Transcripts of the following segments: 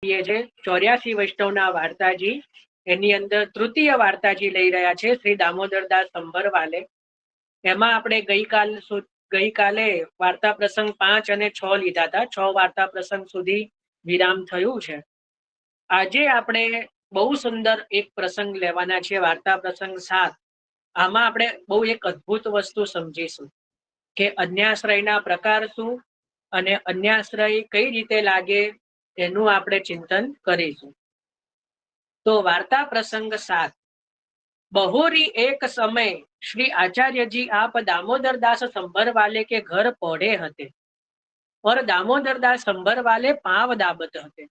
છે 84 વૈષ્ણવના વાર્તાજી, એની અંદર તૃતીય વાર્તાજી લઈ રહ્યા છે શ્રી દામોદરદાસ સંભરવાલે. એમાં આપણે ગઈકાલે વાર્તા પ્રસંગ 5 અને 6 લીધા હતા. 6 વાર્તા પ્રસંગ સુધી વિરામ થયું છે. આજે આપણે બહુ સુંદર એક પ્રસંગ લેવાના છે, વાર્તા પ્રસંગ 7. આમાં આપણે બહુ એક અદ્ભુત વસ્તુ સમજીશું કે અન્યાશ્રયના પ્રકાર શું અને અન્યાશ્રય કઈ રીતે લાગે એનું આપણે ચિંતન કરીશું. તો વાર્તા પ્રસંગ 7. બહોરી એક સમય श्री आचार्य जी आप दामोदरदास संभरवाले के घर पढ़े हते और दामोदरदास संभरवाले पांव दाबत हते.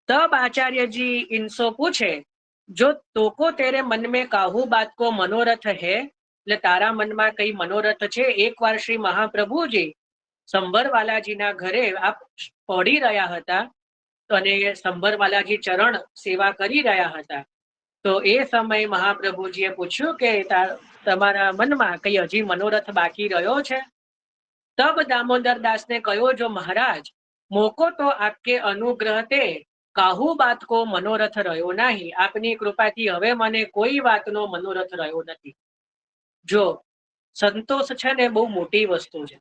तब आचार्य जी इनसे पूछे, जो तोको तेरे मन में काहू बात को मनोरथ है, એટલે તારા મનમાં કઈ મનોરથ છે, એકવાર શ્રી મહાપ્રભુજી સંભરવાલાજીના ઘરે આપ પડી રહ્યા હતા અને સંભરવાલાજી ચરણ સેવા કરી રહ્યા હતા. તો એ સમયે મહાપ્રભુજીએ પૂછ્યું કે તમારા મનમાં કઈ હજી મનોરથ બાકી રહ્યો છે? તબ દામોદર દાસને કહ્યું, જો મહારાજ મોકો તો આપકે અનુગ્રહ તે કાહુ બાત કો મનોરથ રહ્યો નહીં. આપની કૃપાથી હવે મને કોઈ વાતનો મનોરથ રહ્યો નથી. જો સંતોષ છે ને બહુ મોટી વસ્તુ છે.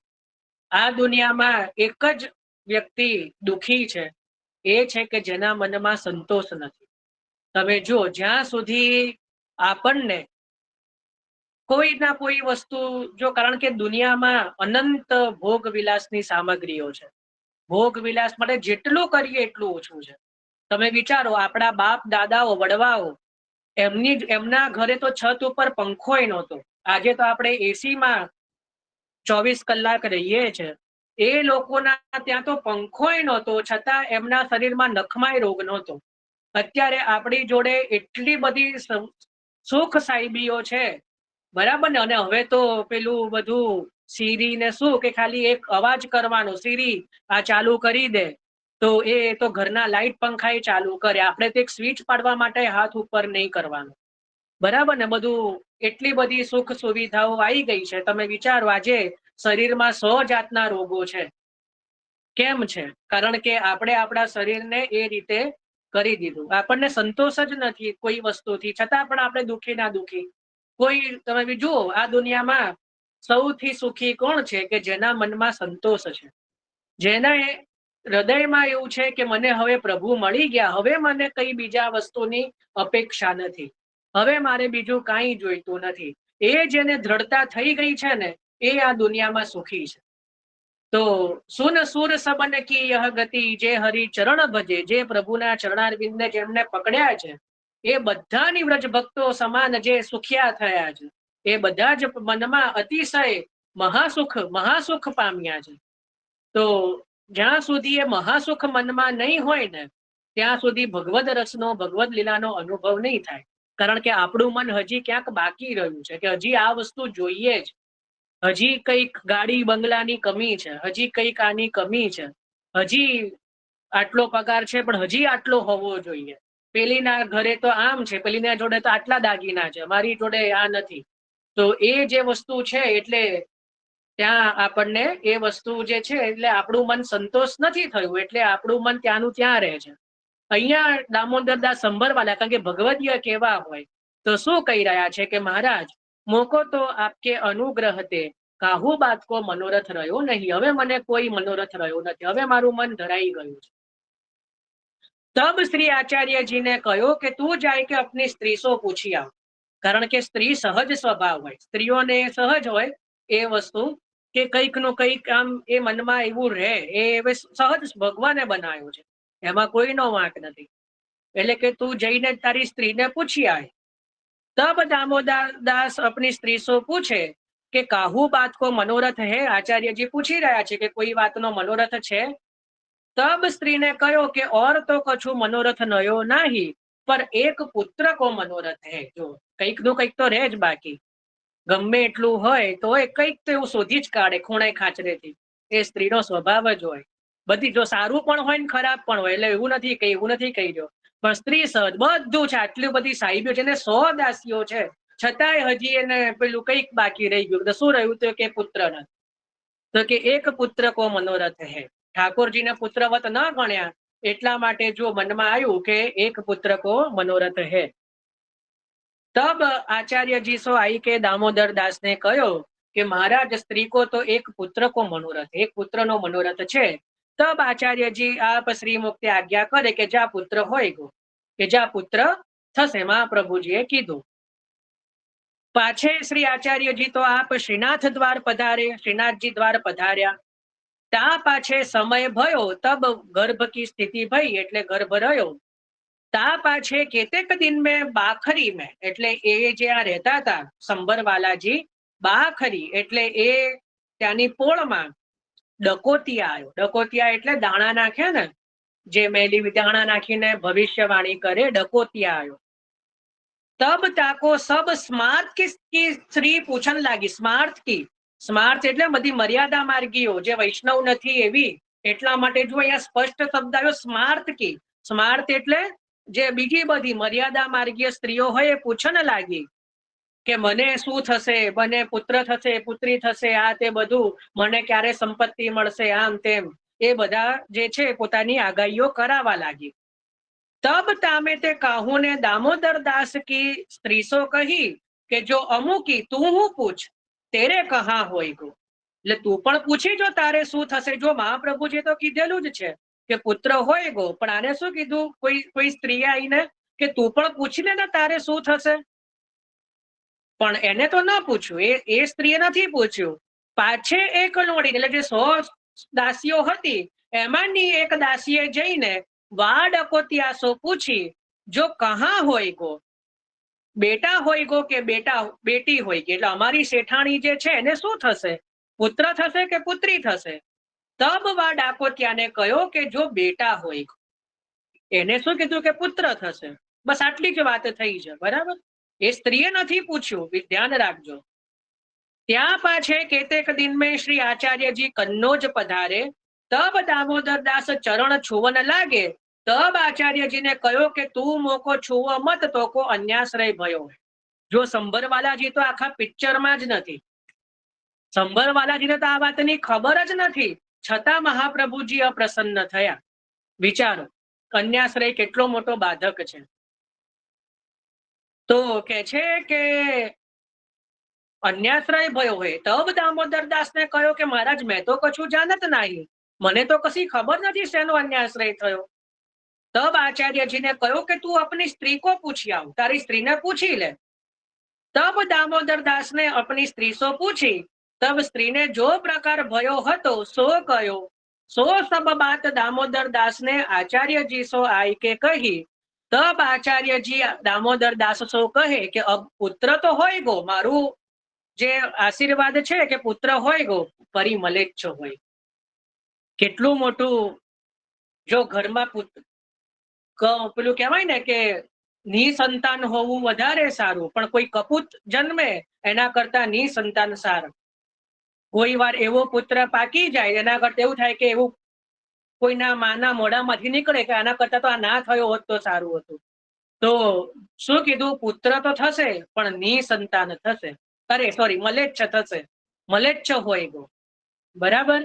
આ દુનિયામાં એક જ વ્યક્તિ દુખી છે, એ છે કે જેના મનમાં સંતોષ નથી. તમે જો જ્યાં સુધી આપણને કોઈ ના કોઈ વસ્તુ જો, કારણ કે દુનિયામાં અનંત ભોગ વિલાસની સામગ્રીઓ છે. ભોગ વિલાસ માટે જેટલું કરીએ એટલું ઓછું છે. તમે વિચારો, આપણા બાપ દાદાઓ વડવાઓ એમના ઘરે તો છત ઉપર પંખોય નહોતો. આજે તો આપણે એસીમાં 24 કલાક રહીએ છે. એ લોકોના ત્યાં તો પંખોય નહોતો, છતાં એમના શરીરમાં નખમાય રોગ નહોતો. અત્યારે આપણી જોડે એટલી બધી સુખ સાહેબીઓ છે, બરાબર ને? અને હવે તો પેલું બધું સીરી ને શું કે ખાલી એક અવાજ કરવાનો, સીરી આ ચાલુ કરી દે, તો એ તો ઘરના લાઈટ પંખા ચાલુ કરે. આપણે તો એક સ્વિચ પાડવા માટે હાથ ઉપર નહીં કરવાનો, બરાબર ને? બધું એટલી બધી સુખ સુવિધાઓ આવી ગઈ છે. તમે વિચારો, આજે શરીરમાં 100 જાતના રોગો છે. કેમ છે? કારણ કે આપણે આપણા શરીરને એ રીતે કરી દીધું. આપણને સંતોષ જ નથી કોઈ વસ્તુથી, છતાં પણ આપણે દુઃખી ના દુઃખી. કોઈ તમે જુઓ, આ દુનિયામાં સૌથી સુખી કોણ છે? કે જેના મનમાં સંતોષ છે, જેના હૃદયમાં એવું છે કે મને હવે પ્રભુ મળી ગયા, હવે મને કઈ બીજા વસ્તુની અપેક્ષા નથી, હવે મારે બીજું કાંઈ જોઈતું નથી. એ જેને દ્રઢતા થઈ ગઈ છે ને, એ આ દુનિયામાં સુખી છે. તો સુન સુર સબન કી યહ ગતિ, જે હરિ ચરણ ભજે, જે પ્રભુના ચરણારવિંદને જેમને પકડ્યા છે, એ બધાની વ્રજ ભક્તો સમાન જે સુખિયા થયા છે, એ બધા જ મનમાં અતિશય મહાસુખ પામ્યા છે. તો જ્યાં સુધી એ મહાસુખ મનમાં નહીં હોય ને, ત્યાં સુધી ભગવદ રસનો, ભગવદ લીલાનો અનુભવ નહીં થાય. કારણ કે આપણું મન હજી ક્યાંક બાકી રહ્યું છે, કે હજી આ વસ્તુ જોઈએ જ, હજી કઈક ગાડી બંગલાની કમી છે, હજી કઈક આની કમી છે, હજી આટલો પગાર છે પણ હજી આટલો હોવો જોઈએ, પેલીના ઘરે તો આમ છે, પેલીના જોડે તો આટલા દાગીના છે, મારી જોડે આ નથી. તો એ જે વસ્તુ છે, એટલે ત્યાં આપણને એ વસ્તુ જે છે, એટલે આપણું મન સંતોષ નથી થયું, એટલે આપણું મન ત્યાંનું ત્યાં રહે છે. અહીંયા દામોદરદાસ સંભરવાલા, કારણ કે ભગવદીય કેવા હોય, તો શું કહી રહ્યા છે કે મહારાજ મોકો તો આપકે અનુગ્રહ તે કાહુ બાત કો મનોરથ રહ્યો નહીં. હવે મને કોઈ મનોરથ રહ્યો નથી, હવે મારું મન ધરાઈ ગયું છે. તબ શ્રી આચાર્યજીને કહ્યો કે તું જાય કે અપની સ્ત્રી સો પૂછી આવ. કારણ કે સ્ત્રી સહજ સ્વભાવ હોય, સ્ત્રીઓને સહજ હોય એ વસ્તુ કે કંઈક નું કંઈક આમ એ મનમાં એવું રહે, એ સહજ ભગવાને બનાવ્યું છે, એમાં કોઈનો વાંક નથી. એટલે કે તું જઈને તારી સ્ત્રીને પૂછી આય. તબ દામોદર દાસ અપની સ્ત્રી સો પૂછે કે કાહુ બાત કો મનોરથ હે. આચાર્યજી પૂછી રહ્યા છે કે કોઈ વાતનો મનોરથ છે? તબ સ્ત્રીને કહ્યો કે ઓર તો કછું મનોરથ નયો નહીં, પર એક પુત્ર કો મનોરથ હે. જો કંઈક નું કંઈક તો રહે જ બાકી, ગમે એટલું હોય તો કંઈક તો એવું શોધી જ કાઢે ખૂણે ખાચરેથી. એ સ્ત્રીનો સ્વભાવ જ હોય. બધી જો સારું પણ હોય ને ખરાબ પણ હોય, એટલે એવું નથી કહી દો, પણ સ્ત્રી સહજ બધું છે. આટલી બધી સાહેબીઓ છે ને, 100 દાસીઓ છે, છતાંય હજી એને પેલું કંઈક બાકી રહી ગયું. તો શું રહ્યું? તો કે પુત્ર નથી. તો કે એક પુત્ર કો મનોરથ હે. ઠાકોરજીને પુત્રવત ન ગણ્યા, એટલા માટે જો મનમાં આવ્યું કે એક પુત્ર કો મનોરથ હે, તબ આચાર્યજી સો આઈ કે દામોદર દાસ ને કહ્યો કે મહારાજ સ્ત્રી કો તો એક પુત્ર કો મનોરથ, એક પુત્રનો મનોરથ છે. તબ આચાર્યજી આપ શ્રી મુક્તિ આજ્ઞા કરે કે જા પુત્ર હોય ગો, કે જા પુત્ર થશે. મહાપ્રભુજીએ કીધું. પાછે શ્રી આચાર્યજી તો આપ શ્રીનાથ દ્વાર પધારે, શ્રીનાથજી દ્વાર પધાર્યા. તા પાછે સમય ભયો તબ ગર્ભ કી સ્થિતિ ભઈ, એટલે ગર્ભ રહ્યો. તા પાછે કેતેક દિન મેં બાખરી મેં, એટલે એ જ્યાં રહેતા હતા સંબરવાલાજી, બાખરી એટલે એ ત્યાંની પોળમાં ડકોતિયા આવ્યો. ડકોતિયા એટલે દાણા નાખે ને, જે મેલી દાણા નાખીને ભવિષ્યવાણી કરે, ડકોતિયા આવ્યો. તબ તાકો સબ સ્માર્ત કી સ્ત્રી પૂછન લાગી. સ્માર્ત કી, સ્માર્ત એટલે બધી મર્યાદા માર્ગીઓ જે વૈષ્ણવ નથી એવી, એટલા માટે જો અહીંયા સ્પષ્ટ શબ્દ આવ્યો સ્માર્ત કી. સ્માર્ત એટલે જે બીજી બધી મર્યાદા માર્ગીય સ્ત્રીઓ હોય એ પૂછન લાગી કે મને શું થશે, મને પુત્ર થશે, પુત્રી થશે, આ તે બધું, મને ક્યારે સંપત્તિ મળશે, આમ તેમ, એ બધા જે છે પોતાની આગાહીઓ કરાવવા લાગી. તબ તામે તે કાહું ને દામોદર દાસ કી સ્ત્રીસો કહી કે જો અમુકી તું હું પૂછ, તેરે કહા હોય ગો. એટલે તું પણ પૂછી જો તારે શું થશે. જો મહાપ્રભુજી તો કીધેલું જ છે કે પુત્ર હોય ગો, પણ આને શું કીધું, કોઈ સ્ત્રી આવીને કે તું પણ પૂછી લે ને તારે શું થશે. પણ એને તો ન પૂછ્યું, એ સ્ત્રીએ નથી પૂછ્યું. પાછે એક લોડી, એટલે જે 100 દાસીઓ હતી એમાંની એક દાસીએ જઈને વા ડકોતિયાસો પૂછી, જો કહા હોય ગો, બેટા હોય ગો કે બેટી હોય કે, એટલે અમારી શેઠાણી જે છે એને શું થશે, પુત્ર થશે કે પુત્રી થશે. તબ વા ડાકોતિયાને કહ્યો કે જો બેટા હોય. એને શું કીધું કે પુત્ર થશે. બસ આટલી જ વાત થઈ છે, બરાબર. એ સ્ત્રીએ નથી પૂછ્યું, ધ્યાન રાખજો. ત્યાં પાછે કેતેક દિન મેં શ્રી આચાર્યજી કન્નોજ પધારે. તબ દામોદર દાસ ચરણ છુવન લાગે. તબ આચાર્યજીને કહ્યો કે તું મોકો છુવો મત, તો કો અન્યાશ્રય ભયો. જો સંભરવાલાજી તો આખા પિક્ચરમાં જ નથી, સંભરવાલાજીને તો આ વાતની ખબર જ નથી, છતાં મહાપ્રભુજી અપ્રસન્ન થયા. વિચારો, કન્યાશ્રય કેટલો મોટો બાધક છે. તો કે છે કે અન્યાશ્રય ભયો હોય. તબ દામોદર દાસ ને કહ્યો કે મહારાજ મેં તો કશું જાણત નહીં, મને તો કશી ખબર નથી શેનો અન્યાશ્રય થયો. તબ આચાર્યજીને કહ્યો કે તું अपनी स्त्री को पूछी आव, તારી સ્ત્રીને પૂછી લે. તબ દામોદર દાસ ને अपनी स्त्री સો પૂછી. તબ સ્ત્રીને જો પ્રકાર ભયો હતો સો કયો. સો સબ બાત દામોદર દાસ ને આચાર્યજી સો આઈ કે કહી. તબ આચાર્યજી દામોદર દાસ સો કહે કે અબ પુત્ર તો હોય ગો, મારું જે આશીર્વાદ છે કે પુત્ર હોય ગો, પરી મલેચ્છ હોય. કેટલું મોટું, જો ઘરમાં પેલું કહેવાય ને કે નિસંતાન હોવું વધારે સારું, પણ કોઈ કપૂત જન્મે એના કરતા નિસંતાન સારું. કોઈ વાર એવો પુત્ર પાકી જાય, એના કરતા એવું થાય કે એવું કોઈના માના મોઢામાંથી નીકળે કે આના કરતા તો આ ના થયો હોત તો સારું હતું. તો શું કીધું, પુત્ર તો થશે પણ નિસંતાન થશે. અરે સોરી, મલેચ્છ થશે, મલેચ્છ હોય ગો, બરાબર.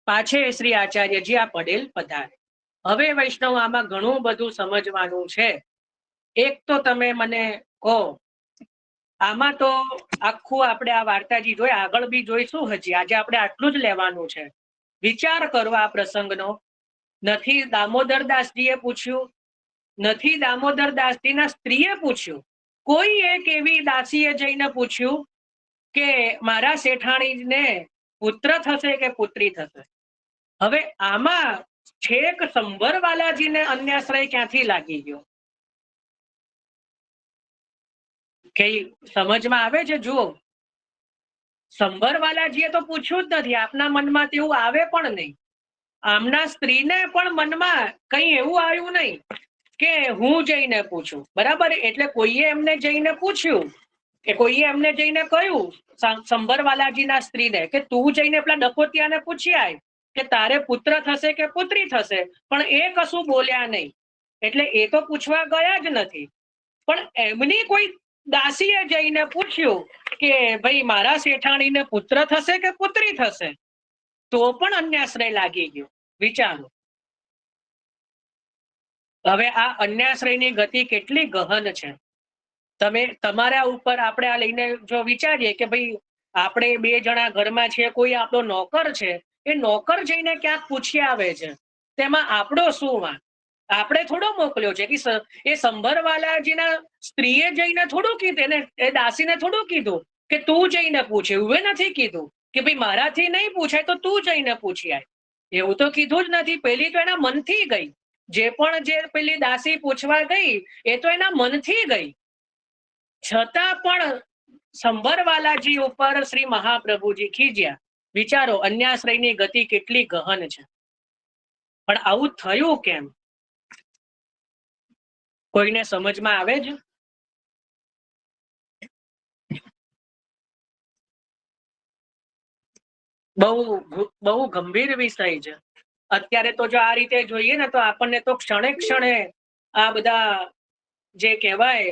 પાછે શ્રી આચાર્યજી આ પડેલ પધારે. હવે વૈષ્ણવ આમાં ઘણું બધું સમજવાનું છે. એક તો તમે મને કહો, આમાં તો આખું આપણે આ વાર્તાજી જોઈ, આગળ બી જોઈશું. હજી આજે આપણે આટલું જ લેવાનું છે. વિચાર કરો આ પ્રસંગનો. નથી દામોદર દાસજીએ પૂછ્યું, નથી દામોદર દાસજીના સ્ત્રીએ પૂછ્યું, કોઈ એક એવી દાસીએ જઈને પૂછ્યું કે મારા શેઠાણીને પુત્ર થશે કે પુત્રી થશે. હવે આમાં છેક સંભરવાલાજીને અન્યાશ્રય ક્યાંથી લાગી ગયો, કઈ સમજમાં આવે છે? જુઓ, સંભરવાલાજીએ તો પૂછ્યું જ નથી, આપના મનમાં તેવું આવે પણ નહીં. આમના સ્ત્રીને પણ મનમાં કઈ એવું આવ્યું નહીં કે હું જઈને પૂછું, બરાબર. એટલે કોઈએ એમને જઈને પૂછ્યું કે કોઈએ એમને જઈને કહ્યું સંભરવાલાજીના સ્ત્રીને કે તું જઈને પેલા ડકોતિયાને પૂછી આય કે તારે પુત્ર થશે કે પુત્રી થશે, પણ એ કશું બોલ્યા નહીં. એટલે એ તો પૂછવા ગયા જ નથી. પણ એમની કોઈ દાસીએ જઈને પૂછ્યું કે ભાઈ મારા શેઠાણીને પુત્ર થશે કે પુત્રી થશે, તો પણ અન્યાશ્રય લાગી ગયો. વિચારો. હવે આ અન્યાશ્રયની ગતિ કેટલી ગહન છે. તમે તમારા ઉપર આપણે આ લઈને જો વિચારીએ કે ભાઈ આપણે બે જણા ઘરમાં છે, કોઈ આપણો નોકર છે, એ નોકર જઈને ક્યાંક પૂછી આવે છે, તેમાં આપણો શું વાંક? આપણે થોડો મોકલ્યો છે કે એ સંભરવાલાજીના સ્ત્રીએ જઈને થોડું કીધું, એને એ દાસીને થોડું કીધું કે તું જઈને પૂછે. એવું નથી કીધું કે ભાઈ મારાથી નહીં પૂછાય તો તું જઈને પૂછી આય. એવું તો કીધું જ નથી. પેલી તો એના મનથી ગઈ. જે પેલી દાસી પૂછવા ગઈ એ તો એના મનથી ગઈ. છતાં પણ સંભરવાલાજી ઉપર શ્રી મહાપ્રભુજી ખીજ્યા. વિચારો અન્યાશ્રયની ગતિ કેટલી ગહન છે. પણ આવું થયું કેમ? કોઈને સમજમાં આવે જ? બહુ ગંભીર વિષય છે. અત્યારે તો જો આ રીતે જોઈએ ને તો આપણને તો ક્ષણે ક્ષણે આ બધા જે કહેવાય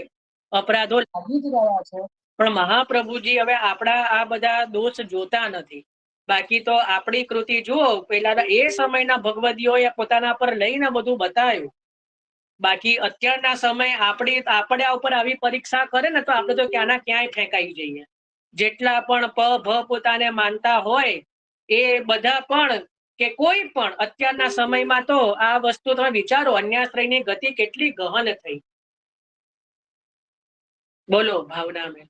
અપરાધો લાગી જ રહ્યા છે. પણ મહાપ્રભુજી હવે આપણા આ બધા દોષ જોતા નથી. બાકી તો આપણી કૃતિ જુઓ, પેલા એ સમયના ભગવદીઓએ પોતાના પર લઈને બધું બતાવ્યું. બાકી અત્યારના સમય આપણા ઉપર આવી પરીક્ષા કરે ને તો આપણે તો ક્યાંના ક્યાંય ફેંકાઈ જઈએ. જેટલા પણ ભ પોતાને માનતા હોય એ બધા પણ કે કોઈ પણ અત્યારના સમયમાં તો આ વસ્તુ તમે વિચારો, અન્યાશ્રયની ગતિ કેટલી ગહન થઈ. બોલો ભાવનાબેન,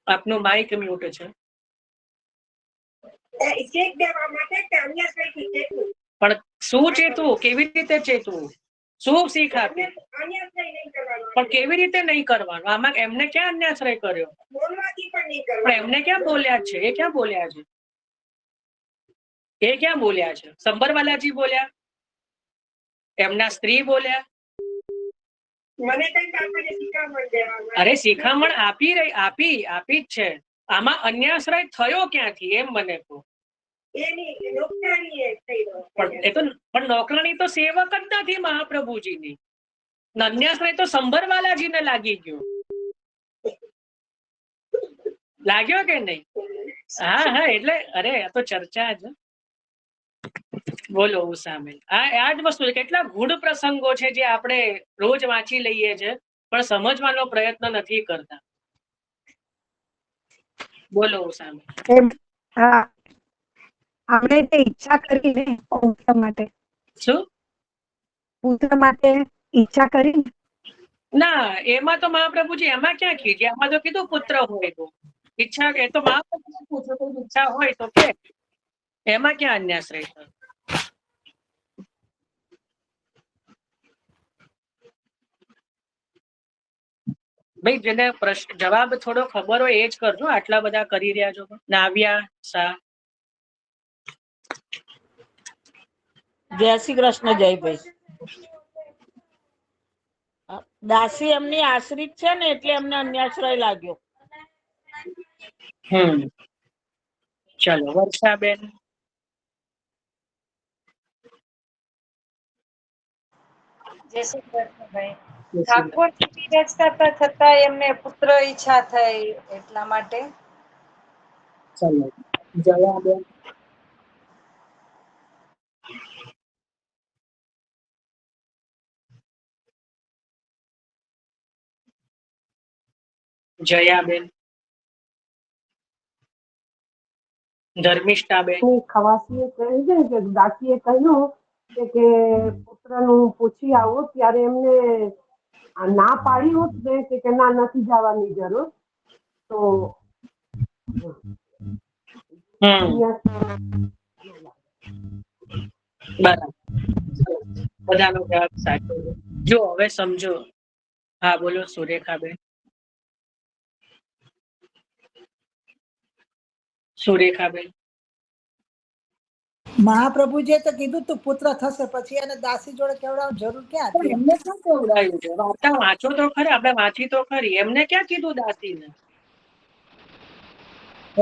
આપનું માઇક મ્યુટ છે. પણ શું ચેતવું? કેવી રીતે ચેતવું? શું શીખ આપી? પણ કેવી રીતે નહીં કરવાનું? આમાં એમને ક્યાં અન્યાશ્રય કર્યો? પણ એમને ક્યાં બોલ્યા છે? એ ક્યાં બોલ્યા છે? એ ક્યાં બોલ્યા છે? સંભરવાલાજી બોલ્યા? એમના સ્ત્રી બોલ્યા? અરે શિખામણ આપી જ છે. આમાં અન્યાશ્રય થયો ક્યાંથી એમ મને કહો. પણ નોકરાણી તો સેવક જ નથી મહાપ્રભુજીની. અન્યાશ્રય તો સંભરવાલાજીને લાગી ગયો. લાગ્યો કે નહીં? હા એટલે અરે આ તો ચર્ચા જ. બોલો સામે આ જ વસ્તુ છે. કેટલા ગૂઢ પ્રસંગો છે જે આપણે રોજ વાંચી લઈએ છે પણ સમજવાનો પ્રયત્ન નથી કરતા. બોલો સામે. હા, આપણે તે ઈચ્છા કરીને પુત્ર માટે. શું? પુત્ર માટે ઈચ્છા કરી? ના, એમાં તો મહાપ્રભુજી એમાં ક્યાં કીધું? એમાં તો કીધું પુત્ર હોય તો ઈચ્છા. એ તો મહાપ્રભુજી પૂછો કોઈ ઈચ્છા હોય તો કે. એમાં ક્યાં અન્યાશ્રય થયો? ભાઈ જેને પ્રશ્ન જવાબ થોડો ખબર હોય એ જ કરજો. આટલા બધા કરી રહ્યા છો. નાવ્યા સા. જય શ્રી કૃષ્ણ. જયભાઈ. દાસી એમની આશ્રિત છે ને એટલે એમને અન્યાશ્રય લાગ્યો. ચલો વર્ષાબેન. જય શ્રી કૃષ્ણભાઈ. ઠાકોરજી બિરાજતા થતા એમને પુત્ર ઈચ્છા થઈ એટલા માટે. ચલો જયાબેન. જયાબેન. ધર્મિષ્ઠાબેન. ખવાસીએ કહ્યું છે કે દાસીએ કહ્યું કે પુત્રનું પૂછી આવો, ત્યારે એમને ના પાડી હોત ને કે ના નથી જવાની જરૂર તો બરાબર. બધાનો જવાબ સાચો. જો હવે સમજો. હા બોલો સુરેખાબેન. સુરેખાબેન. મહાપ્રભુજીએ તો કીધું તું પુત્ર થશે, પછી એને દાસી જોડે કેવડાવવાની જરૂર ક્યાં હતી? એમને ક્યાં કેવડાયું છે? વાર્તા વાંચો તો ખરી, આપણે વાંચી તો ખરી. એમને ક્યાં કીધું દાસીને?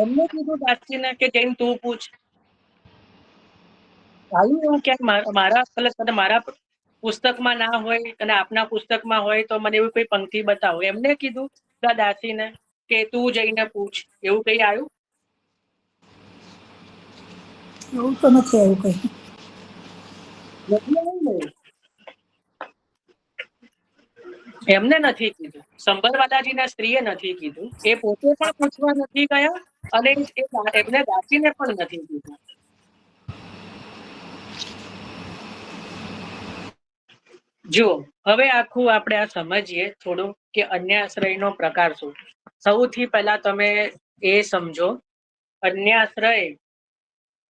એમને કીધું દાસીને કે જઈને તું પૂછ. આવ્યું એવું ક્યાંક મારા પુસ્તકમાં ના હોય અને આપના પુસ્તકમાં હોય તો મને એવું કોઈ પંક્તિ બતાવો. એમને કીધું દાસીને કે તું જઈને પૂછ, એવું કઈ આવ્યું? એવું તો નથી આવ્યું કઈ. એમને નથી કીધું, સંભરવાલાજીના સ્ત્રીએ નથી કીધું, એ પોતે પણ પૂછવા નથી ગયા અને એમને દાસીને પણ નથી કીધું. જો હવે આખું આપણે આ સમજીએ થોડું કે અન્યાશ્રયનો પ્રકાર શું. સૌથી પહેલા તમે એ સમજો, અન્યાશ્રય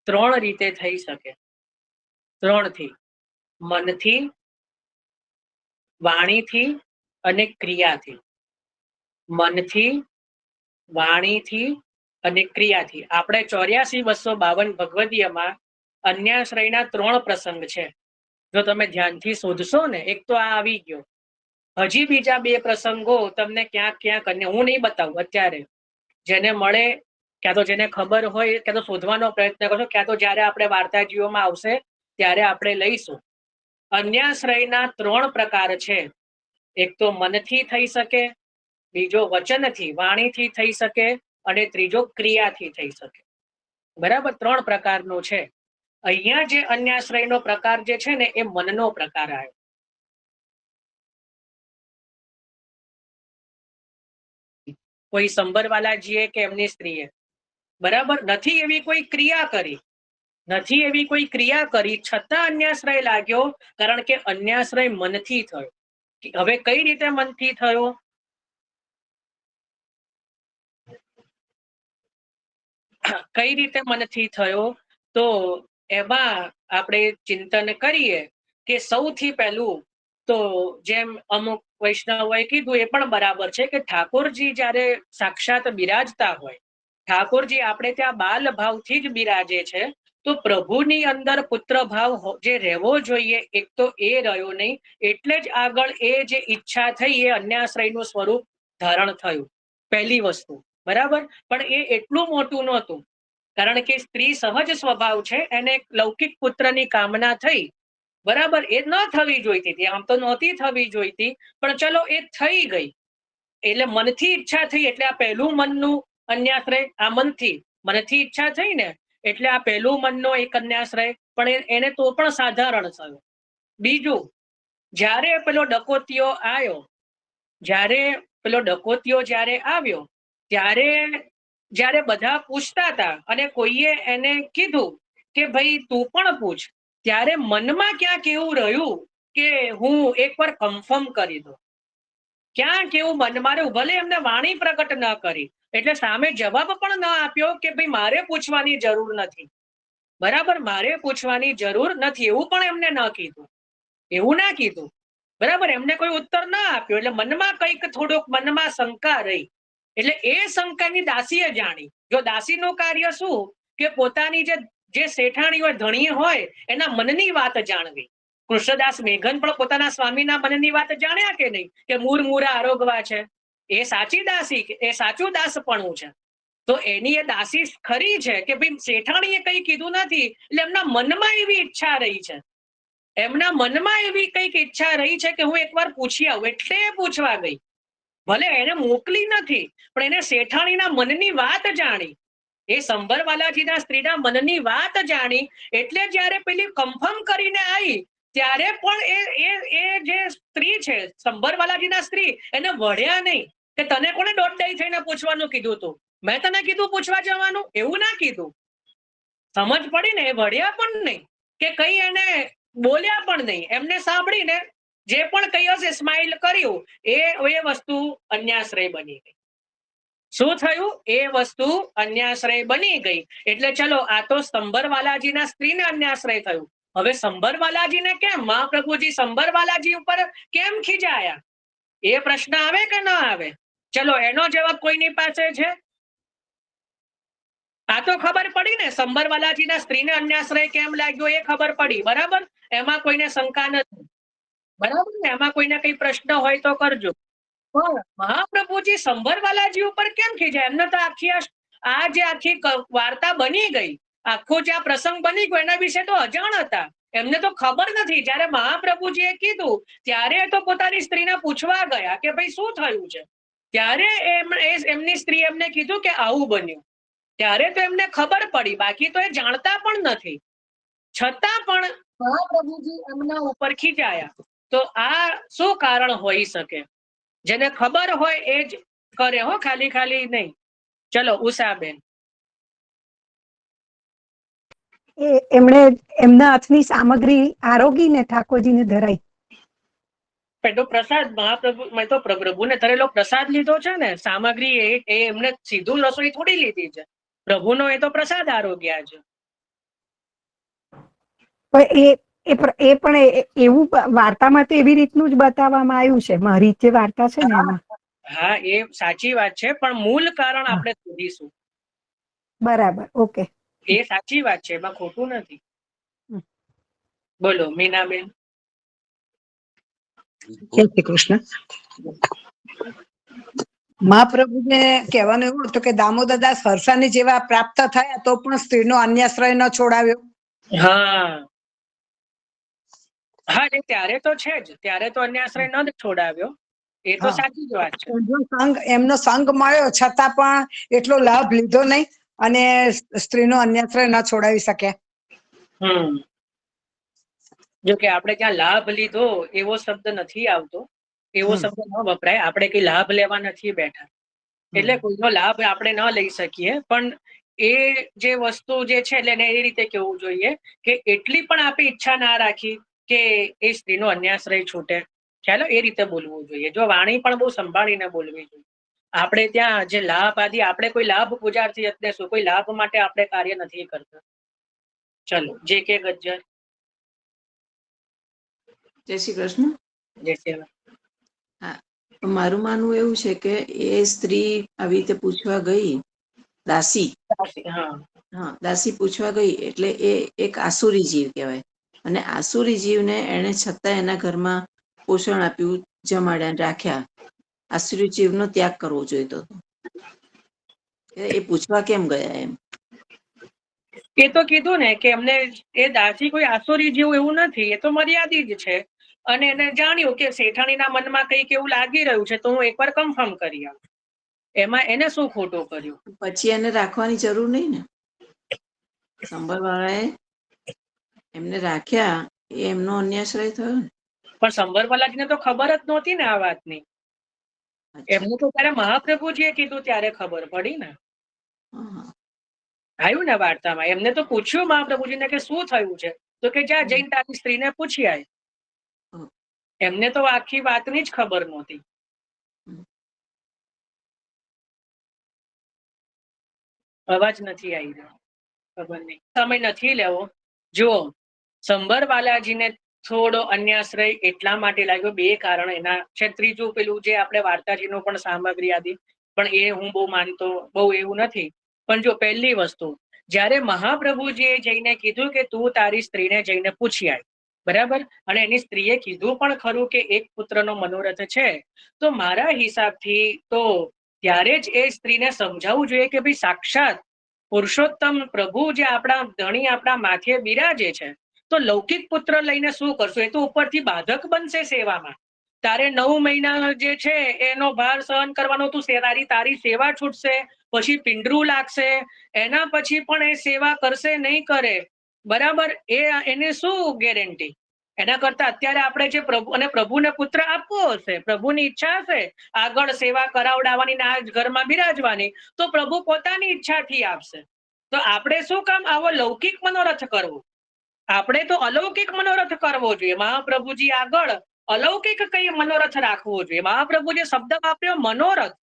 3 રીતે થઈ શકે. 3 થી: મનથી, વાણીથી અને ક્રિયાથી. મનથી, વાણીથી અને ક્રિયાથી. આપણે 84-252 ભગવદીયમાં અન્યાશ્રયના 3 પ્રસંગ છે. જો તમે ધ્યાનથી શોધશો ને, એક તો આ આવી ગયો, હજી બીજા 2 પ્રસંગો તમને ક્યાંક ક્યાંક અન્ય, હું નહીં બતાવું અત્યારે, જેને મળે ક્યાં તો જેને ખબર હોય ક્યાં તો શોધવાનો પ્રયત્ન કરશો, ક્યાં તો જ્યારે આપણે વાર્તાજીઓમાં આવશે ત્યારે આપણે લઈશું. અન્યાશ્રયના 3 પ્રકાર છે. એક તો મનથી થઈ શકે, બીજો વચનથી વાણીથી થઈ શકે અને ત્રીજો ક્રિયાથી થઈ શકે. બરાબર, 3 પ્રકારનો છે. અહીંયા જે અન્યાશ્રયનો પ્રકાર જે છે ને એ મનનો પ્રકાર આવ્યો. કોઈ સંભરવાલાજીએ કે એમની સ્ત્રીએ બરાબર નથી એવી કોઈ ક્રિયા કરી, નથી એવી કોઈ ક્રિયા કરી, છતાં અન્યાશ્રય લાગ્યો, કારણ કે અન્યાશ્રય મનથી થયો. હવે કઈ રીતે મનથી થયો? કઈ રીતે મનથી થયો? તો એમાં આપણે ચિંતન કરીએ કે સૌથી પહેલું તો જેમ અમુક વૈષ્ણવોએ કીધું એ પણ બરાબર છે કે ઠાકોરજી જ્યારે સાક્ષાત બિરાજતા હોય, ઠાકોરજી આપણે ત્યાં બાલ ભાવથી જ બિરાજે છે, તો પ્રભુની અંદર પુત્ર ભાવ જે રહેવો જોઈએ એક તો એ રહ્યો નહીં, એટલે જ આગળ એ જે ઈચ્છા થઈ એ અન્યાશ્રયનું સ્વરૂપ ધારણ થયું. પહેલી વસ્તુ, બરાબર. પણ એ એટલું મોટું નહોતું, કારણ કે સ્ત્રી સહજ સ્વભાવ છે, એને લૌકિક પુત્રની કામના થઈ, બરાબર. એ ન થવી જોઈતી હતી, આમ તો નહોતી થવી જોઈતી, પણ ચલો એ થઈ ગઈ, એટલે મનથી ઈચ્છા થઈ, એટલે આ પહેલું મનનું અન્યાશ્રય. આ મનથી ઈચ્છા થઈ ને, એટલે આ પહેલું મનનો એક અન્યાશ્રય, પણ એને તો પણ સાધારણ થયો. બીજું, જ્યારે પેલો ડકોતિયો આવ્યો, જ્યારે આવ્યો ત્યારે બધા પૂછતા હતા અને કોઈએ એને કીધું કે ભાઈ તું પણ પૂછ, ત્યારે મનમાં ક્યાંક એવું રહ્યું કે હું એકવાર કન્ફર્મ કરી દઉં. ક્યાંક એવું મનમાં રહ્યું, ભલે એમને વાણી પ્રગટ ન કરી, એટલે સામે જવાબ પણ ન આપ્યો કે ભાઈ મારે પૂછવાની જરૂર નથી, બરાબર, મારે પૂછવાની જરૂર નથી, એવું પણ એમને ન કીધું, એવું ના કીધું, બરાબર. એમને કોઈ ઉત્તર ના આપ્યો, એટલે મનમાં કંઈક થોડુંક મનમાં શંકા રહી, એટલે એ શંકાની દાસીએ જાણી. જો દાસીનું કાર્ય શું કે પોતાની જે શેઠાણી હોય, ધણી હોય, એના મનની વાત જાણવી. કૃષ્ણદાસ મેઘન પણ પોતાના સ્વામીના મનની વાત જાણ્યા કે નહીં, કે મૂરમૂરા આરોગવા છે, એ સાચી દાસી, એ સાચું દાસપણું છે. તો એની એ દાસી ખરી છે કે ભાઈ શેઠાણીએ કંઈ કીધું નથી, એટલે એમના મનમાં એવી ઈચ્છા રહી છે, એમના મનમાં એવી કંઈક ઈચ્છા રહી છે કે હું એકવાર પૂછી આવું, એટલે એ પૂછવા ગઈ. ભલે એને મોકલી નથી, પણ એને શેઠાણીના મનની વાત જાણી, એ સંભરવાલાજીના સ્ત્રીના મનની વાત જાણી, એટલે જ્યારે પેલી કન્ફર્મ કરીને આવી, ત્યારે પણ એ જે સ્ત્રી છે, સંભરવાલાજીના સ્ત્રી, એને વળ્યા નહીં કે તને કોને દોડદાઈ થઈને પૂછવાનું કીધું તું, મેં તને કીધું પૂછવા જવાનું, એવું ના કીધું. સમજ પડી ને? એ વળ્યા પણ નહીં કે કઈ એને બોલ્યા પણ નહીં, એમને સાંભળીને જે પણ કઈ હશે સ્માઇલ કર્યું, એ વસ્તુ અન્યાશ્રય બની ગઈ. શું થયું? એ વસ્તુ અન્યાશ્રય બની ગઈ. એટલે ચલો, આ તો સંભરવાલાજીના સ્ત્રીને અન્યાશ્રય થયું. હવે સંભરવાલાજીને કેમ, મહાપ્રભુજી સંભરવાલાજી ઉપર કેમ ખીજાયા, એ પ્રશ્ન આવે કે ન આવે? ચલો, એનો જવાબ કોઈની પાસે છે? આ તો ખબર પડી ને, સંભરવાલાજીના સ્ત્રીને અન્યાશ્રય કેમ લાગ્યો એ ખબર પડી, બરાબર. એમાં કોઈને શંકા નથી, બરાબર ને? એમાં કોઈને કઈ પ્રશ્ન હોય તો કરજો. પણ મહાપ્રભુજી સંભરવાલાજી ઉપર કેમ ખીજાય? એમને તો આખી વાર્તા બની ગઈ, આખો જે આ પ્રસંગ બની ગયો, એના વિશે તો અજાણ હતા, એમને તો ખબર નથી. જયારે મહાપ્રભુજીએ કીધું ત્યારે તો પોતાની સ્ત્રીને પૂછવા ગયા કે ભાઈ શું થયું છે, ત્યારે એમની સ્ત્રી એમને કીધું કે આવું બન્યું, ત્યારે તો એમને ખબર પડી, બાકી તો એ જાણતા પણ નથી. છતાં પણ મહાપ્રભુજી એમના ઉપર ખીચાયા. તો આ શું કારણ હોઈ શકે? જેને ખબર હોય એ જ કરે હો, ખાલી ખાલી નહીં. ચલો ઉષાબેન. એમણે એમના હાથની સામગ્રી આરોગીને ઠાકોરજીને ધરાઈ. પેલો પ્રસાદ મહાપ્રભુ, મેં તો પ્રભુને ધરેલો પ્રસાદ લીધો છે ને. સામગ્રી એ એમને સીધું રસોઈ થોડી લીધી છે. પ્રભુનો એ તો પ્રસાદ આરોગ્યા છે. પણ એ પણ એવું વાર્તામાં તો એવી રીતનું જ બતાવવામાં આવ્યું છે. મારી જે વાર્તા છે ને એમાં. હા, એ સાચી વાત છે, પણ મૂળ કારણ આપણે શોધીશું. બરાબર, ઓકે. એ સાચી વાત છે, એમાં ખોટું નથી. બોલો મીનાબેન. જય શ્રી કૃષ્ણ. મહાપ્રભુને કહેવાનું એવું હતું કે દામોદરદાસ હરસાની જેવા પ્રાપ્ત થયા તો પણ સ્ત્રીનો અન્યાશ્રય ન છોડાવ્યો. હા હા, એ ત્યારે તો છે જ. ત્યારે તો અન્યાશ્રય ન છોડાવ્યો. એ તો સાચી જ વાત છે. એમનો સંગ મળ્યો છતાં પણ એટલો લાભ લીધો નહીં અને સ્ત્રીનો અન્યાશ્રય ન છોડાવી શક્યા. જો કે આપણે ત્યાં લાભ લીધો એવો શબ્દ નથી આવતો. એવો શબ્દ ન વપરાય. આપણે કઈ લાભ લેવા નથી બેઠા, એટલે કોઈનો લાભ આપણે ન લઈ શકીએ. પણ એ જે વસ્તુ જે છે એટલે એ રીતે કેવું જોઈએ કે એટલી પણ આપણે ઈચ્છા ના રાખી કે એ સ્ત્રીનો અન્યાશ્રય છૂટે. ચાલો એ રીતે બોલવું જોઈએ. જો વાણી પણ બહુ સંભાળીને બોલવી જોઈએ. આપણે ત્યાં જે લાભ આદિ, આપણે કોઈ લાભ પુજારથી એટલે શું, કોઈ લાભ માટે આપણે કાર્ય નથી કરતા. ચલો જે કે ગજ્જર. જય શ્રી કૃષ્ણ. જય શ્રી. હા, મારું માનવું એવું છે કે એ સ્ત્રી આવી રીતે પૂછવા ગઈ, દાસી. હા, દાસી પૂછવા ગઈ એટલે એ એક આસુરી જીવ કહેવાય. અને આસુરી જીવને એને છતાં એના ઘરમાં પોષણ આપ્યું, જમાડ્યા, રાખ્યા. આસુરી જીવનો ત્યાગ કરવો જોઈતો હતો. એ પૂછવા કેમ ગયા એમ? એ તો કીધું ને કે એમને એ દાસી કોઈ આસુરી જેવું એવું નથી. એ તો મર્યાદિત જ છે. અને એને જાણ્યું કે શેઠાણીના મનમાં કંઈક એવું લાગી રહ્યું છે, તો હું એકવાર કન્ફર્મ કરી આવું. એમાં એને શું ખોટું કર્યું? પછી એને રાખવાની જરૂર નહીં ને. સંભાળવાળાએ એમને રાખ્યા, એ એમનો અન્યાશ્રય થયો ને. પણ સંભરવાલાજીને તો ખબર જ નહોતી ને આ વાતની. એમને તો ત્યારે મહાપ્રભુજીએ કીધું ત્યારે ખબર પડી ને. આવ્યું ને વાર્તામાં. એમને તો પૂછ્યું મહાપ્રભુજીને કે શું થયું છે, તો કે જા જઈને તારી સ્ત્રીને પૂછી આય. એમને તો આખી વાતની જ ખબર નહોતી. અવાજ નથી આવી રહ્યો, ખબર નહીં. સમય નથી લેવો. જુઓ, સંભરવાલાજીને થોડો અન્યાશ્રય એટલા માટે લાગ્યો, બે કારણ એના છે. ત્રીજું પેલું જે આપણે વાર્તાજીનું પણ સામગ્રી આદિ, પણ એ હું બહુ માનતો, બહુ એવું નથી. પણ જો પહેલી વસ્તુ, જ્યારે મહાપ્રભુજીએ જઈને કીધું કે તું તારી સ્ત્રીને જઈને પૂછી આય, બરાબર, અને એની સ્ત્રીએ કીધું પણ ખરું કે એક પુત્રનો મનોરથ છે, તો મારા હિસાબથી તો ત્યારે જ એ સ્ત્રીને સમજાવવું જોઈએ કે ભાઈ સાક્ષાત પુરુષોત્તમ પ્રભુ જે આપણા ધણી આપણા માથે બિરાજે છે, તો લૌકિક પુત્ર લઈને શું કરશો? એ તો ઉપરથી બાધક બનશે સેવામાં. તારે 9 મહિના જે છે એનો ભાર સહન કરવાનો, તું તારી સેવા છૂટશે, પછી પિંડરું લાગશે, એના પછી પણ એ સેવા કરશે નહીં કરે, બરાબર? એને શું ગેરંટી? એના કરતા અત્યારે આપણે જે પ્રભુ અને પ્રભુને પુત્ર આપવો હશે, પ્રભુની ઈચ્છા હશે આગળ સેવા કરાવડાવવાની ને આ ઘરમાં બિરાજવાની, તો પ્રભુ પોતાની ઈચ્છાથી આપશે. તો આપણે શું કામ આવો લૌકિક મનોરથ કરવો? આપણે તો અલૌકિક મનોરથ કરવો જોઈએ. મહાપ્રભુજી આગળ અલૌકિક કઈ મનોરથ રાખવો જોઈએ. મહાપ્રભુજી શબ્દ વાપર્યો મનોરથ.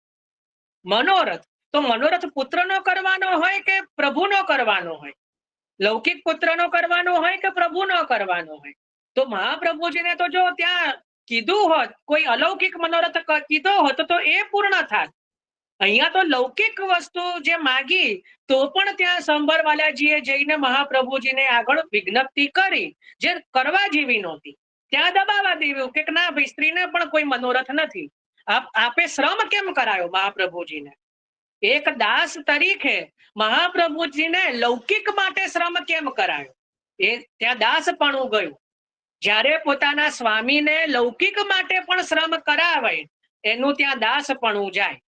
મનોરથ તો મનોરથ પુત્રનો કરવાનો હોય કે પ્રભુનો કરવાનો હોય? લૌકિક પુત્રનો કરવાનો હોય કે પ્રભુનો કરવાનો હોય? તો મહાપ્રભુજીને તો જો ત્યાં કીધું હોત, કોઈ અલૌકિક મનોરથ કીધો હોત તો એ પૂર્ણ થાત. અહીંયા તો લૌકિક વસ્તુ જે માગી તો પણ ત્યાં સંભરવાલાજીએ જઈને મહાપ્રભુજીને આગળ વિજ્ઞપ્તિ કરી, જે કરવા જેવી નહોતી. ત્યાં દબાવવા દેવું કે ના ભાઈ, સ્ત્રીને પણ કોઈ મનોરથ નથી. આપે શ્રમ કેમ કરાયો મહાપ્રભુજીને? એક દાસ તરીકે મહાપ્રભુજીને લૌકિક માટે શ્રમ કેમ કરાયો? એ ત્યાં દાસપણું ગયું. જ્યારે પોતાના સ્વામીને લૌકિક માટે પણ શ્રમ કરાવાય, એનું ત્યાં દાસપણું જાય,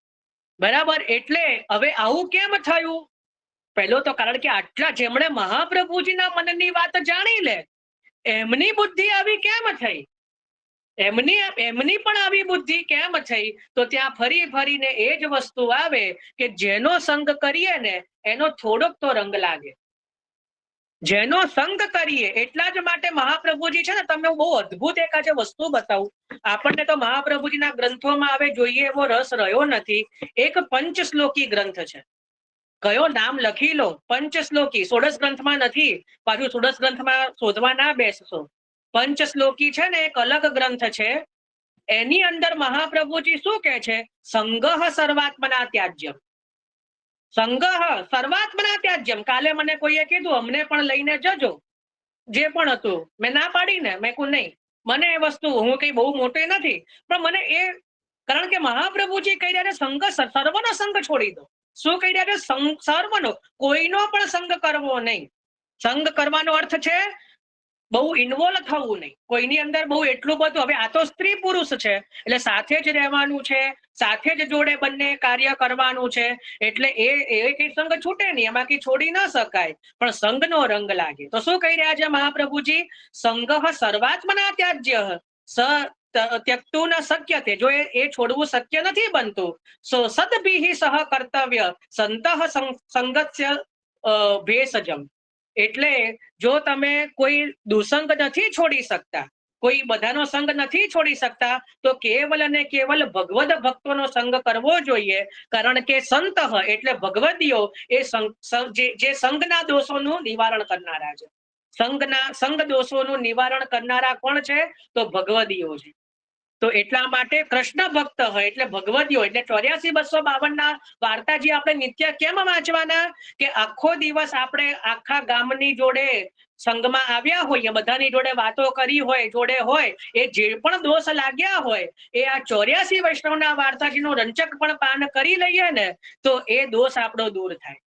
બરાબર? એટલે હવે આવું કેમ થયું? પહેલો તો કારણ કે આટલા જેમણે મહાપ્રભુજીના મનની વાત જાણી લે, એમની બુદ્ધિ આવી કેમ થઈ? એમની પણ આવી બુદ્ધિ કેમ થઈ? તો ત્યાં ફરી ફરીને એ જ વસ્તુ આવે કે જેનો સંગ કરીએ ને એનો થોડોક તો રંગ લાગે. જેનો સંગ કરીએ એટલા જ માટે મહાપ્રભુજી છે ને, તમને બહુ અદભુત એક આજે વસ્તુ બતાવું. આપણને તો મહાપ્રભુજીના ગ્રંથોમાં હવે જોઈએ એવો રસ રહ્યો નથી. એક પંચશ્લોકી ગ્રંથ છે. કયો નામ લખી લો, પંચશ્લોકી. ષોડશ ગ્રંથમાં નથી, પાછું ષોડશ ગ્રંથમાં શોધવા ના બેસશો. પંચશ્લોકી છે ને એક અલગ ગ્રંથ છે. એની અંદર મહાપ્રભુજી શું કે છે? સંગહ સર્વાત્મના ત્યાજ્યમ. સંગહ સર્વાત્મના ત્યાજ્યમ. કાલે મને કોઈએ કીધું અમને પણ લઈને જજો, જે પણ હતું. મેં ના પાડીને, મેં કહ્યું નહીં, મને એ વસ્તુ, હું કઈ બહુ મોટી નથી, પણ મને એ, કારણ કે મહાપ્રભુજી કહી રહ્યા છે સંગ, સર્વનો સંગ છોડી દો. શું કહી રહ્યા છે? સર્વનો, કોઈનો પણ સંગ કરવો નહીં. સંગ કરવાનો અર્થ છે બહુ ઇન્વોલ્વ થવું નહીં, કોઈની અંદર બહુ એટલું બધું. હવે આ તો સ્ત્રી પુરુષ છે એટલે સાથે જ રહેવાનું છે, સાથે જ જોડે બંને કાર્ય કરવાનું છે, એટલે એ કઈ સંગ છૂટે નહીં, એમાં કઈ છોડી ન શકાય, પણ સંગનો રંગ લાગે. તો શું કહી રહ્યા છે મહાપ્રભુજી? સંગહ સર્વાત્મના ત્યાજ્ય ત્યક્તું ન શક્ય તે. જો એ છોડવું શક્ય નથી બનતું. સદભિઃ સહ કર્તવ્ય સંતઃ સંગસ્ય ભેષજમ. એટલે જો તમે કોઈ દુસંગ નથી છોડી શકતા, કોઈ બધાનો સંગ નથી છોડી શકતા, તો કેવલ અને કેવલ ભગવદ ભક્તોનો સંગ કરવો જોઈએ. કારણ કે સંત એટલે ભગવદીઓ એ જે સંગના દોષોનું નિવારણ કરનારા છે. સંગ દોષોનું નિવારણ કરનારા કોણ છે? તો ભગવદીઓ છે. તો એટલા માટે કૃષ્ણ ભક્ત હોય એટલે ભગવદીઓ, એટલે 84-252 વાર્તાજી આપણે નિત્ય કેમ વાંચવાના? કે આખો દિવસ આપણે આખા ગામની જોડે સંઘમાં આવ્યા હોઈએ, બધાની જોડે વાતો કરી હોય, જોડે હોય, એ જે પણ દોષ લાગ્યા હોય એ આ 84 વૈષ્ણવના વાર્તાજીનું રંચક પણ પાન કરી લઈએ ને તો એ દોષ આપણો દૂર થાય.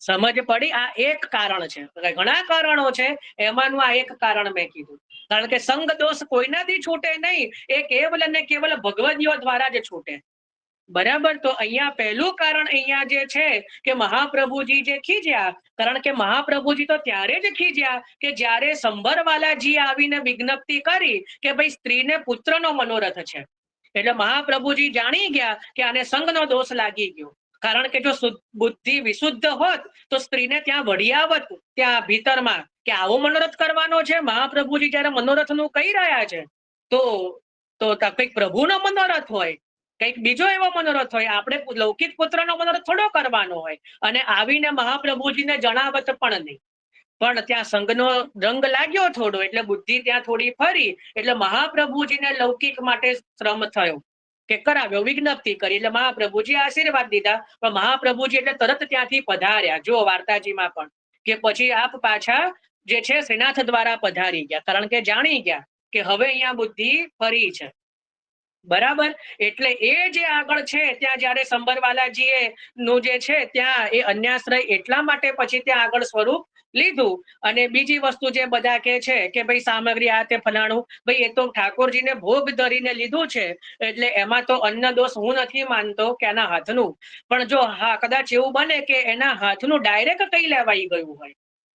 સમજ પડી? આ એક કારણ છે. ઘણા કારણો છે, એમાંનું આ એક કારણ મેં કીધું. કારણ કે સંગ દોષ કોઈનાથી છૂટે નહીં, એ કેવલ અને કેવલ ભગવદીઓ દ્વારા જ છૂટે. બરાબર? તો અહીંયા પહેલું કારણ અહીંયા જે છે કે મહાપ્રભુજી જે ખીજ્યા, કારણ કે મહાપ્રભુજી તો ત્યારે જ ખીજ્યા કે જ્યારે સંભરવાલાજી આવીને વિજ્ઞપ્તિ કરી કે ભાઈ સ્ત્રીને પુત્રનો મનોરથ છે. એટલે મહાપ્રભુજી જાણી ગયા કે આને સંગનો દોષ લાગી ગયો. કારણ કે જો બુદ્ધિ વિશુદ્ધ હોત તો સ્ત્રીને ત્યાં વળી આવત, ત્યાં ભીતરમાં, કે આવો મનોરથ કરવાનો છે. મહાપ્રભુજી જયારે મનોરથ નું કહી રહ્યા છે તો કઈક પ્રભુનો મનોરથ હોય, કઈક બીજો એવો મનોરથ હોય. આપણે લૌકિક પુત્રનો મનોરથ થોડો કરવાનો હોય. અને આવીને મહાપ્રભુજીને જણાવત પણ નહીં, પણ ત્યાં સંઘનો રંગ લાગ્યો થોડો, એટલે બુદ્ધિ ત્યાં થોડી ફરી, એટલે મહાપ્રભુજીને લૌકિક માટે શ્રમ થયો કે કરાવ્યો, વિજ્ઞપ્તિ કરી, એટલે મહાપ્રભુજી આશીર્વાદ દીધા. પણ મહાપ્રભુજી એટલે તરત ત્યાંથી પધાર્યા. જો વાર્તાજીમાં પણ કે પછી આપ પાછા જે છે શ્રીનાથ દ્વારા પધારી ગયા, કારણ કે જાણી ગયા કે હવે અહીંયા બુદ્ધિ ફરી છે. બરાબર? એટલે એ જે આગળ છે ત્યાં જયારે સંભરવાલાજીએ નું જે છે ત્યાં એ અન્યાશ્રય એટલા માટે પછી ત્યાં આગળ સ્વરૂપ લીધું. અને બીજી વસ્તુ જે બધા કે છે કે ભાઈ સામગ્રી આ તે ફલાણું, ભાઈ એ તો ઠાકોરજીને ભોગ ધરીને લીધું છે, એટલે એમાં તો અન્ન દોષ હું નથી માનતો કે એના હાથનું, પણ જો હા કદાચ એવું બને કે એના હાથનું ડાયરેક્ટ કઈ લેવાઈ ગયું હોય,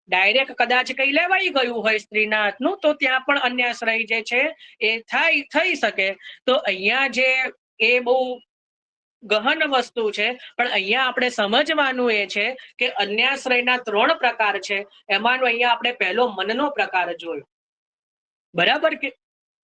ડાયરેક્ટ કદાચ કઈ લેવાઈ ગયું હોય સ્ત્રીના હાથનું, તો ત્યાં પણ અન્યાશ્રય જે છે એ થઈ શકે. તો અહીંયા જે એ બહુ ગહન વસ્તુ છે, પણ અહીંયા આપણે સમજવાનું એ છે કે અન્યાશ્રયના 3 પ્રકાર છે. એમાંનો અહીંયા આપણે પહેલો મનનો પ્રકાર જોયો. બરાબર?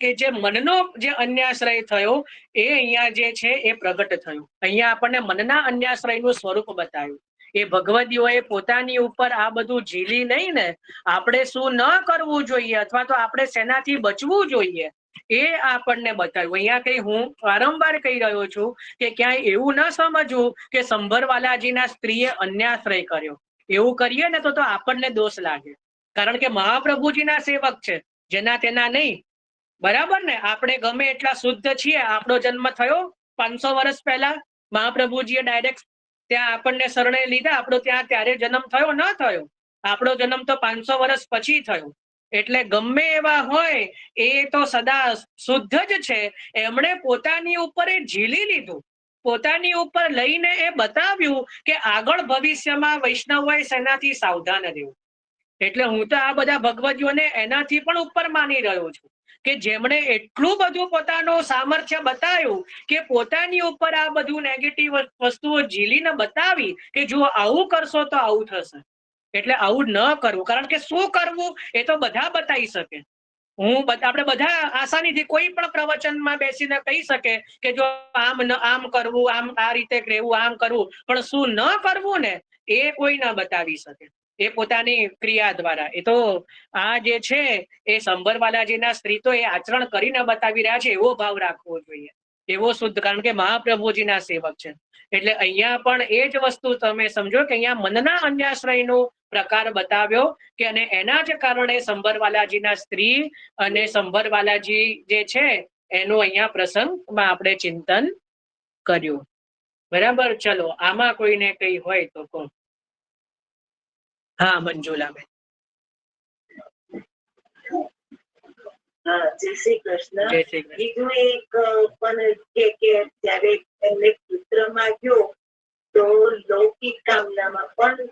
કે જે મનનો જે અન્યાશ્રય થયો એ અહીંયા જે છે એ પ્રગટ થયું. અહીંયા આપણને મનના અન્યાશ્રયનું સ્વરૂપ બતાવ્યું. એ ભગવદીઓએ પોતાની ઉપર આ બધું ઝીલી નહીં ને, આપણે શું ન કરવું જોઈએ અથવા તો આપણે શેનાથી બચવું જોઈએ એ આપણને બતાવ્યું. અહીંયા કઈ હું વારંવાર કહી રહ્યો છું કે ક્યાંય એવું ન સમજવું કે સંભરવાલાજીના સ્ત્રીએ અન્યાશ્રય કર્યો. એવું કરીએ ને તો આપણને દોષ લાગે, કારણ કે મહાપ્રભુજીના સેવક છે, જેના તેના નહીં. બરાબર ને? આપણે ગમે એટલા શુદ્ધ છીએ, આપણો જન્મ થયો 500 વર્ષ પહેલા, મહાપ્રભુજીએ ડાયરેક્ટ ત્યાં આપણને શરણે લીધા, આપણો ત્યાં ત્યારે જન્મ થયો ન થયો? આપણો જન્મ તો 500 વર્ષ પછી થયો. એટલે ગમે એવા હોય એ તો સદા શુદ્ધ જ છે. એમણે પોતાની ઉપર એ ઝીલી લીધું, પોતાની ઉપર લઈને એ બતાવ્યું કે આગળ ભવિષ્યમાં વૈષ્ણવોએ શેનાથી સાવધાન રહેવું. એટલે હું તો આ બધા ભગવદીઓને એનાથી પણ ઉપર માની રહ્યો છું કે જેમણે એટલું બધું પોતાનું સામર્થ્ય બતાવ્યું કે પોતાની ઉપર આ બધું નેગેટિવ વસ્તુઓ ઝીલીને બતાવી કે જો આવું કરશો તો આવું થશે, એટલે આવું ન કરવું. કારણ કે શું કરવું એ તો બધા બતાવી શકે. આપણે બધા આસાનીથી કોઈ પણ પ્રવચનમાં બેસીને કહી શકે કે જો આમ કરવું, આમ આ રીતે રહેવું, આમ કરવું, પણ શું ન કરવું ને એ કોઈ ન બતાવી શકે, એ પોતાની ક્રિયા દ્વારા. એ તો આ જે છે એ સંભરવાલાજીના સ્ત્રી તો એ આચરણ કરીને બતાવી રહ્યા છે, એવો ભાવ રાખવો જોઈએ, એવો શુદ્ધ. કારણ કે મહાપ્રભુજીના સેવક છે. એટલે અહીંયા પણ એ જ વસ્તુ તમે સમજો કે અહીંયા મનના અન્યાશ્રયનો પ્રકાર બતાવ્યો કે અને એના જ કારણે સંભરવાલાજીના સ્ત્રી અને સંભરવાલાજી જે છે એનું અહીંયા પ્રસંગમાં આપણે ચિંતન કર્યું. બરાબર. ચલો આમાં કોઈને કઈ હોય તો કહો. હા, મંજુલાબેન. હા, જય શ્રી કૃષ્ણ. જય શ્રી કૃષ્ણ. બીજું એક પણ કે જ્યારે એમને પુત્ર માંગ્યો તો લૌકિક કામનામાં પણ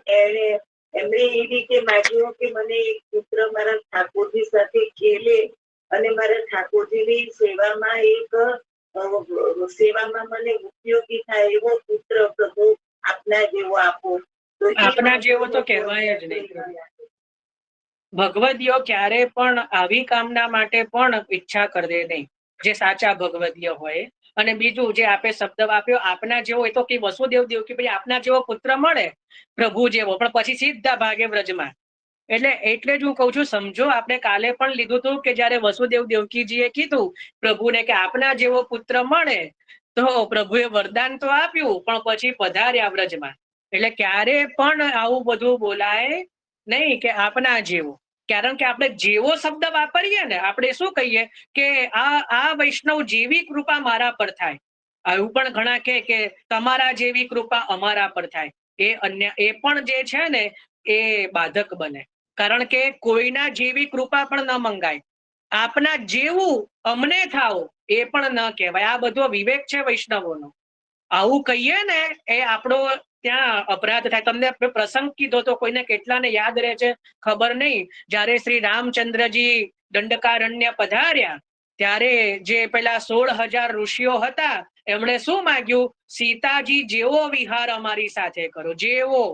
એમણે એ રીતે માંગ્યો કે મને એક પુત્ર મારા ઠાકોરજી સાથે ખેલે અને મારા ઠાકોરજીની સેવામાં મને ઉપયોગી થાય એવો પુત્ર પ્રભુ આપના જેવો આપો. આપના જેવો તો કહેવાય જ નહીં. ભગવદીઓ ક્યારે પણ આવી કામના માટે પણ ઈચ્છા કરે નહીં, જે સાચા ભગવદીય હોય. અને બીજું જે આપે શબ્દ વાપર્યો આપના જેવો, એ તો કે વસુદેવ દેવકી ભાઈ આપના જેવો પુત્ર મળે પ્રભુ જેવો, પણ પછી સીધા ભાગે વ્રજમાં. એટલે જ હું કઉ છું, સમજો આપણે કાલે પણ લીધું હતું કે જયારે વસુદેવ દેવકીજીએ કીધું પ્રભુને કે આપના જેવો પુત્ર મળે, તો પ્રભુએ વરદાન તો આપ્યું પણ પછી પધાર્યા વ્રજમાં. એટલે ક્યારે પણ આવું બધું બોલાય નહીં કે આપના જેવો. કારણ કે આપણે જેવો શબ્દ વાપરીએ ને, આપણે શું કહીએ કે આ વૈષ્ણવ જેવી કૃપા મારા પર થાય. એવું પણ ઘણા કે તમારા જેવી કૃપા અમારા પર થાય. એ પણ જે છે ને એ બાધક બને. કારણ કે કોઈના જેવી કૃપા પણ ન મંગાય. આપના જેવું અમને થાવ એ પણ ન કહેવાય. આ બધો વિવેક છે વૈષ્ણવોનો. આવું કહીએ ને એ આપણો ત્યાં અપરાધ થાય. તમને પ્રસંગ કીધો તો કોઈને કેટલાને યાદ રહે છે ખબર નહીં. જયારે શ્રી રામચંદ્રજી દંડકારણ્ય પધાર્યા ત્યારે જે પેલા 16,000 ઋષિઓ હતા એમણે શું માંગ્યું? સીતાજી જેવો વિહાર અમારી સાથે કરો, જેવો.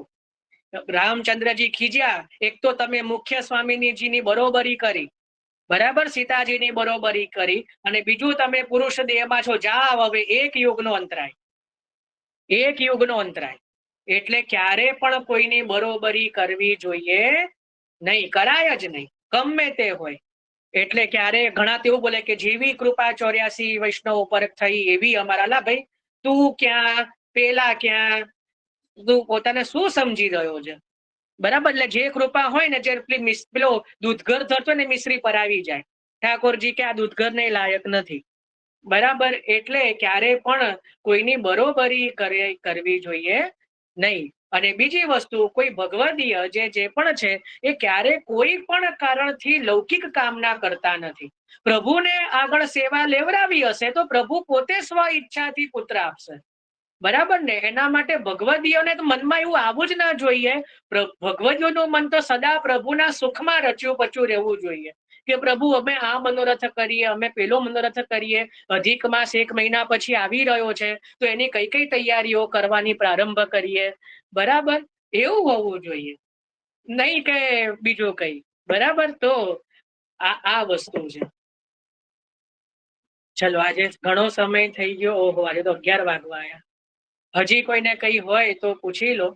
રામચંદ્રજી ખીજ્યા. એક તો તમે મુખ્ય સ્વામીજીની બરોબરી કરી, બરાબર, સીતાજીની બરોબરી કરી, અને બીજું તમે પુરુષ દેહમાં છો, જાવ હવે એક યુગનો અંતરાય, એક યુગનો અંતરાય. એટલે ક્યારે પણ કોઈની બરોબરી કરવી જોઈએ નહીં, કરાય જ નહીં, ગમે તે હોય. એટલે ક્યારે ઘણા તેવું બોલે કે જેવી કૃપા 84 વૈષ્ણવ ઉપર થઈ એવી અમારા. લા ભાઈ, તું ક્યાં પેલા ક્યાં, તું પોતાને શું સમજી રહ્યો છે? બરાબર. એટલે જે કૃપા હોય ને, જે પેલો દૂધઘર ધરતો ને મિશ્રી પર આવી જાય, ઠાકોરજી કે આ દૂધઘર ને લાયક નથી. બરાબર. એટલે ક્યારે પણ કોઈની બરોબરી કરવી જોઈએ નહીં. અને બીજી વસ્તુ, કોઈ ભગવદીય જે પણ છે એ ક્યારે કોઈ પણ કારણથી લૌકિક કામના કરતા નથી. પ્રભુને આગળ સેવા લેવડાવી હશે તો પ્રભુ પોતે સ્વ ઈચ્છાથી પુત્ર આપશે, બરાબર ને. એના માટે ભગવદીઓને તો મનમાં એવું આવવું જ ના જોઈએ. ભગવદીઓનું મન તો સદા પ્રભુના સુખમાં રચ્યું પચ્યું રહેવું જોઈએ કે પ્રભુ અમે આ મનોરથ કરીએ, અમે પેલો મનોરથ કરીએ, અધિક માસ 1 મહિના પછી આવી રહ્યો છે તો એની કઈ કઈ તૈયારીઓ કરવાની પ્રારંભ કરીએ, બરાબર. એવું હોવું જોઈએ, નહીં કે બીજું કઈ, બરાબર. તો આ વસ્તુ છે. ચલો, આજે ઘણો સમય થઈ ગયો. ઓહો, આજે તો 11 વાગવા આવ્યા. હજી કોઈને કઈ હોય તો પૂછી લો.